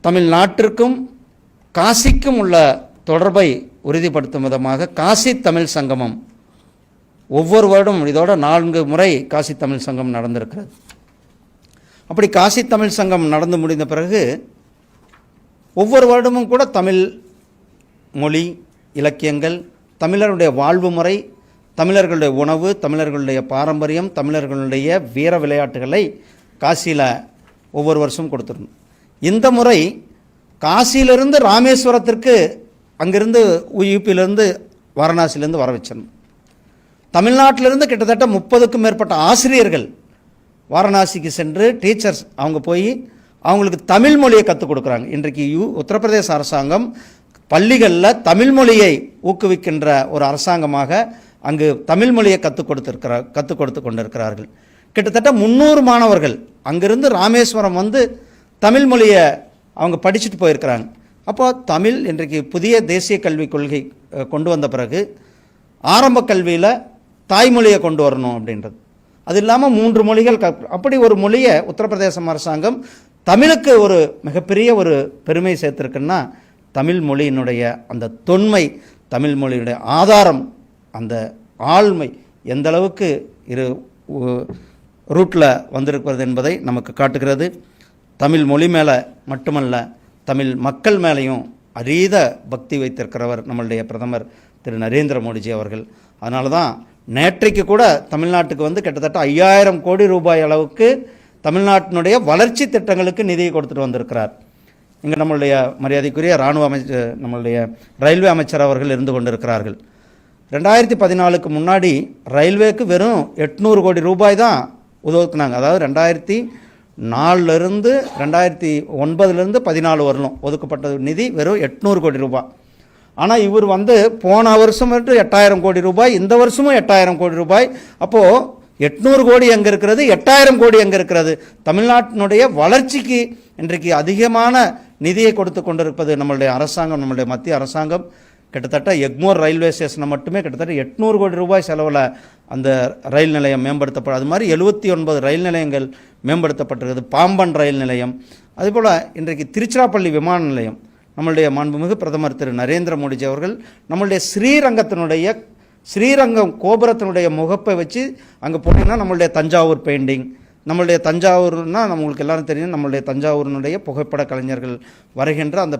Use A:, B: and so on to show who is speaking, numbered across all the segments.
A: தமிழ்நாட்டிற்கும் காசிக்கும் உள்ள தொடர்பை உறுதிப்படுத்தும் விதமாக காசி தமிழ் சங்கமம் ஒவ்வொரு வருடம் இதோட 4 முறை காசி தமிழ் சங்கம் நடந்திருக்கிறது. அப்படி காசி தமிழ் சங்கம் நடந்து முடிந்த பிறகு ஒவ்வொரு வருடமும் கூட தமிழ் மொழி, இலக்கியங்கள், தமிழர்களுடைய வாழ்வு முறை, தமிழர்களுடைய உணவு, தமிழர்களுடைய பாரம்பரியம், தமிழர்களுடைய வீர விளையாட்டுகளை காசியில் ஒவ்வொரு வருஷமும் கொடுத்துருந்தோம். இந்த முறை காசியிலிருந்து ராமேஸ்வரத்திற்கு, அங்கிருந்து யூபியிலிருந்து வாரணாசியிலேருந்து வர வச்சிருந்தோம். தமிழ்நாட்டிலிருந்து கிட்டத்தட்ட 30க்கும் மேற்பட்ட ஆசிரியர்கள் வாரணாசிக்கு சென்று டீச்சர்ஸ் அவங்க போய் அவங்களுக்கு தமிழ் மொழியை கற்றுக் கொடுக்குறாங்க. இன்றைக்கு உத்தரப்பிரதேச அரசாங்கம் பள்ளிகளில் தமிழ் மொழியை ஊக்குவிக்கின்ற ஒரு அரசாங்கமாக அங்கு தமிழ் மொழியை கற்றுக் கொடுத்து கொண்டிருக்கிறார்கள். கிட்டத்தட்ட 300 மாணவர்கள் அங்கிருந்து ராமேஸ்வரம் வந்து தமிழ் மொழியை அவங்க படிச்சுட்டு போயிருக்கிறாங்க. அப்போ தமிழ் இன்றைக்கு புதிய தேசிய கல்விக் கொள்கை கொண்டு வந்த பிறகு ஆரம்ப கல்வியில் தாய்மொழியை கொண்டு வரணும் அப்படின்றது. அது இல்லாமல் 3 மொழிகள் அப்படி ஒரு மொழியை உத்தரப்பிரதேசம் அரசாங்கம் தமிழுக்கு ஒரு மிகப்பெரிய ஒரு பெருமை சேர்த்துருக்குன்னா தமிழ் மொழியினுடைய அந்த தொன்மை, தமிழ் மொழியினுடைய ஆதாரம், அந்த ஆழ்மை எந்த அளவுக்கு ரூட்டில் வந்திருக்கிறது என்பதை நமக்கு காட்டுகிறது. தமிழ் மொழி மேலே மட்டுமல்ல, தமிழ் மக்கள் மேலேயும் அதீத பக்தி வைத்திருக்கிறவர் நம்மளுடைய பிரதமர் திரு நரேந்திர மோடிஜி அவர்கள். அதனால தான் நேற்றைக்கு கூட தமிழ்நாட்டுக்கு வந்து கிட்டத்தட்ட 5000 கோடி ரூபாய் அளவுக்கு தமிழ்நாட்டினுடைய வளர்ச்சி திட்டங்களுக்கு நிதியை கொடுத்துட்டு வந்திருக்கிறார். இங்கே நம்மளுடைய மரியாதைக்குரிய இராணுவ அமைச்சர், நம்மளுடைய ரயில்வே அமைச்சர் அவர்கள் இருந்து கொண்டிருக்கிறார்கள். 2014க்கு முன்னாடி ரயில்வேக்கு வெறும் 800 கோடி ரூபாய் தான் ஒதுக்குனாங்க. அதாவது 2004லேருந்து 2009லேருந்து 14 வரலும் ஒதுக்கப்பட்ட நிதி வெறும் 800 கோடி ரூபாய். ஆனால் இவர் வந்து போன வருஷம் 8000 கோடி ரூபாய், இந்த வருஷமும் 8000 கோடி ரூபாய். அப்போது 800 கோடி எங்கே இருக்கிறது, 8000 கோடி எங்கே இருக்கிறது? தமிழ்நாட்டினுடைய வளர்ச்சிக்கு இன்றைக்கு அதிகமான நிதியை கொடுத்து கொண்டிருப்பது நம்மளுடைய அரசாங்கம், நம்மளுடைய மத்திய அரசாங்கம். கிட்டத்தட்ட எக்மோர் ரயில்வே ஸ்டேஷனை மட்டுமே கிட்டத்தட்ட 800 கோடி ரூபாய் செலவில் அந்த ரயில் நிலையம் மேம்படுத்தப்படும். அது மாதிரி 79 ரயில் நிலையங்கள் மேம்படுத்தப்பட்டிருக்கிறது. பாம்பன் ரயில் நிலையம், அதேபோல் இன்றைக்கு திருச்சிராப்பள்ளி விமான நிலையம். நம்மளுடைய மாண்புமிகு பிரதமர் திரு நரேந்திர மோடிஜி அவர்கள் நம்மளுடைய ஸ்ரீரங்கம் கோபுரத்தினுடைய முகப்பை வச்சு அங்கே போனீங்கன்னா நம்மளுடைய தஞ்சாவூர் பெயிண்டிங், நம்மளுடைய தஞ்சாவூர்னா நம்மளுக்கு எல்லாரும் தெரியும், நம்மளுடைய தஞ்சாவூரினுடைய புகைப்பட கலைஞர்கள் வரைகின்ற அந்த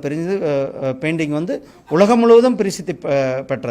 A: பெயிண்டிங் வந்து உலகம் முழுவதும் பிரசித்தி பெற்றது.